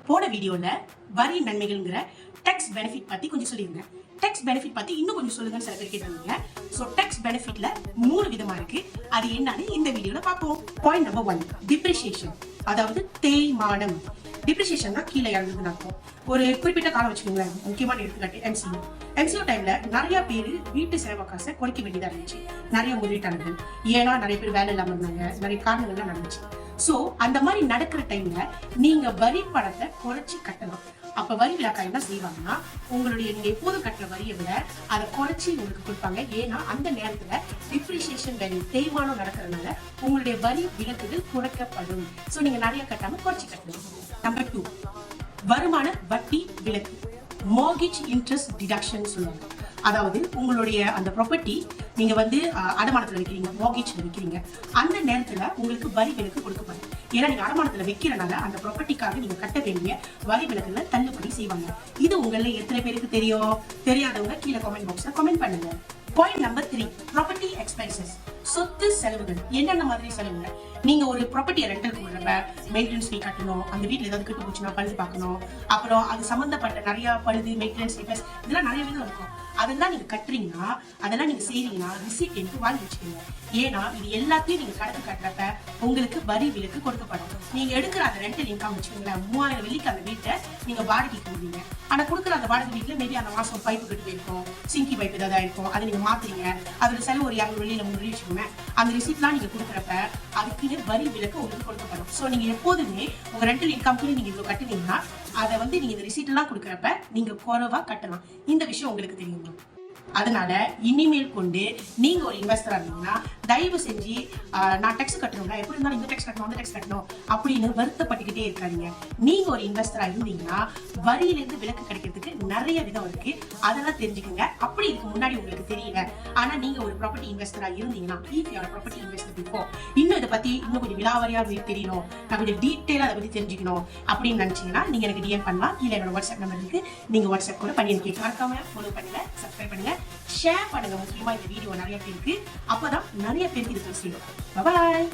போன வீடியோல வரி நன்மைகள்ங்கிற டேக்ஸ் பெனிஃபிட் பத்தி கொஞ்சம் சொல்லியிருந்தேன். டேக்ஸ் பெனிஃபிட் பத்தி இன்னும் கொஞ்சம் சொல்லுங்கன்னு சில பேர் கேட்டாங்க. சோ டேக்ஸ் பெனிஃபிட்ல 3 விதமா இருக்கு. அது என்னன்னு இந்த வீடியோல பார்ப்போம். பாயிண்ட் நம்பர் 1, டிப்ரிசியேஷன், அதாவது தேய்மானம். டிப்ரிசியேஷன்னா கீழே இறங்குதுன்னு அர்த்தம். ஒரு குறிப்பிட்ட காலம் வச்சுக்கோங்களேன். முக்கியமான எடுத்துக்காட்டு எம்சிஓ டைம்ல நிறைய பேர் வீட்டு செலவு காசை குறைக்க வேண்டியதா இருந்துச்சு. நிறைய முதலீட்டாளர்கள், ஏன்னா நிறைய பேர் வேலை இல்லாம இருந்தாங்க, நிறைய காரணங்கள்லாம் நடந்துச்சு. சோ அந்த மாதிரி நடக்கிற டைம்ல நீங்க வரி பணத்தை குறைச்சி கட்டலாம். அப்ப வரி விழாக்கார என்ன செய்வாங்கன்னா, உங்களுடைய நீங்க எப்போதும் கட்டுற வரியை விட அதை குறைச்சி உங்களுக்கு கொடுப்பாங்க. ஏன்னா அந்த நேரத்துல டிப்ரிசியேஷன் வேல்யூ தேய்மானம் நடக்கிறதுனால உங்களுடைய வரி விலக்குகள் குறைக்கப்படும். சோ நீங்க நிறைய கட்டாம குறைச்சி கட்டணும். நம்பர் 2, வருமான வட்டி விலக்கு, மார்கேஜ் இன்ட்ரெஸ்ட் டிடக்ஷன் சொல்லுவாங்க. அதாவது உங்களுடைய அந்த ப்ராப்பர்ட்டி நீங்க அடமானத்துல வைக்கிறீங்க, மார்கேஜ்ல வைக்கிறீங்க, அந்த நேரத்துல உங்களுக்கு வரி விலக்கு கொடுக்கப்படும். ஏன்னா நீங்க அடமானத்துல வைக்கிறனால அந்த ப்ராப்பர்ட்டிக்காக நீங்க கட்ட வேண்டிய வரி விலக்குகளை தள்ளுபடி செய்வாங்க. இது உங்கள எத்தனை பேருக்கு தெரியும்? தெரியாதவங்க கீழே கமெண்ட் பாக்ஸ்ல கமெண்ட் பண்ணுங்க. பாயிண்ட் நம்பர் 3, ப்ராப்பர்ட்டி எக்ஸ்பென்சஸ், சொத்து செலவுகள். என்னென்ன மாதிரி செலவுகள்? நீங்க ஒரு ப்ராப்பர்ட்டியை ரெண்டலுக்கு விடுறப்ப மெயின்டெனன்ஸ் ஃபீ கட்டணும், அந்த வீட்டுல ஏதாவது கெட்டு போச்சுன்னா பழுது பார்க்கணும், அப்புறம் அது சம்பந்தப்பட்ட நிறைய பழுது மெயின்டெனன்ஸ் ரிப்பேர்ஸ், இதெல்லாம் நிறைய விதம் இருக்கும். அதெல்லாம் நீங்க கட்டுறீங்கன்னா, அதெல்லாம் நீங்க செய்றீங்கன்னா ரிசீப்ட் எனக்கு வாங்கி வச்சுக்கோங்க. ஏன்னா இது எல்லாத்தையும் நீங்க கணக்கு கட்டுறப்ப உங்களுக்கு வரி விலக்கு கொடுக்கப்படும். நீங்க எடுக்கிற அந்த ரெண்டல் இன்கம் வச்சுக்கோங்களேன், 3000 வெள்ளிக்கு அந்த வீட்டை நீங்க வாடகைக்கு விடுவீங்க. ஆனா கொடுக்குற அந்த வாடகை வீட்டுல மேபி அந்த மாசம் பைப்பு கட்டு போயிருக்கும், சிங்கி பைப் ஏதாவது இருக்கும், அதை நீங்க மாத்துறீங்க, அதோட செலவு ஒரு 200 வெள்ளியில 3 வச்சுக்கோங்க. அந்த ரிசீப்ட்லாம் நீங்க கொடுக்குறப்ப அதுக்கு வரி விலக்கு உங்களுக்கு கொடுக்கப்படும். சோ நீங்க எப்போதுமே உங்க ரெண்டல் இன்கம் நீங்க இவ்வளவு கட்டுனீங்கன்னா அதை நீங்க இந்த ரிசீட் எல்லாம் கொடுக்குறப்ப நீங்க குறைவா கட்டலாம். இந்த விஷயம் உங்களுக்கு தெரியுமா? அதனால இனிமேல் கொண்டு நீங்க ஒரு இன்வெஸ்டரா இருந்தீங்கன்னா தயவு செஞ்சு நான் டேக்ஸ் கட்டணும்னா எப்படி இருந்தாலும் இந்த டேக்ஸ் கட்டணும், அந்த டேக்ஸ் கட்டணும் அப்படின்னு வருத்தப்பட்டுக்கிட்டே இருக்காதீங்க. நீங்க ஒரு இன்வெஸ்டரா இருந்தீங்கன்னா வரியிலிருந்து விலக்கு கிடைக்கிறதுக்கு நிறைய விதம் இருக்கு. அதெல்லாம் தெரிஞ்சுக்கோங்க. அப்படி இதுக்கு முன்னாடி உங்களுக்கு தெரியல, ஆனா நீங்க ஒரு ப்ராப்பர்ட்டி இன்வெஸ்டரா இருந்தீங்கன்னா ப்ராப்பர்ட்டி இன்வெஸ்டர் இப்போ இன்னும் இதை பத்தி இன்னும் கொஞ்சம் விலாவரியா தெரியணும், நான் கொஞ்சம் டீட்டெயிலா அதை பத்தி தெரிஞ்சுக்கணும் அப்படின்னு நினைச்சீங்கன்னா நீங்க எனக்கு டிஎம் பண்ணலாம். இல்ல என்னோட வாட்ஸ்அப் நம்பர் இருக்கு, நீங்க வாட்ஸ்அப் கூட பண்ணி எனக்கு மறக்காம ஃபாலோ பண்ணுங்க, சப்ஸ்கிரைப் பண்ணுங்க, ஷேர் பண்ணுங்க. முக்கியமா இந்த வீடியோ நிறைய பேருக்கு, அப்பதான் நிறைய பேருக்கு இது தெரியும். பாய்.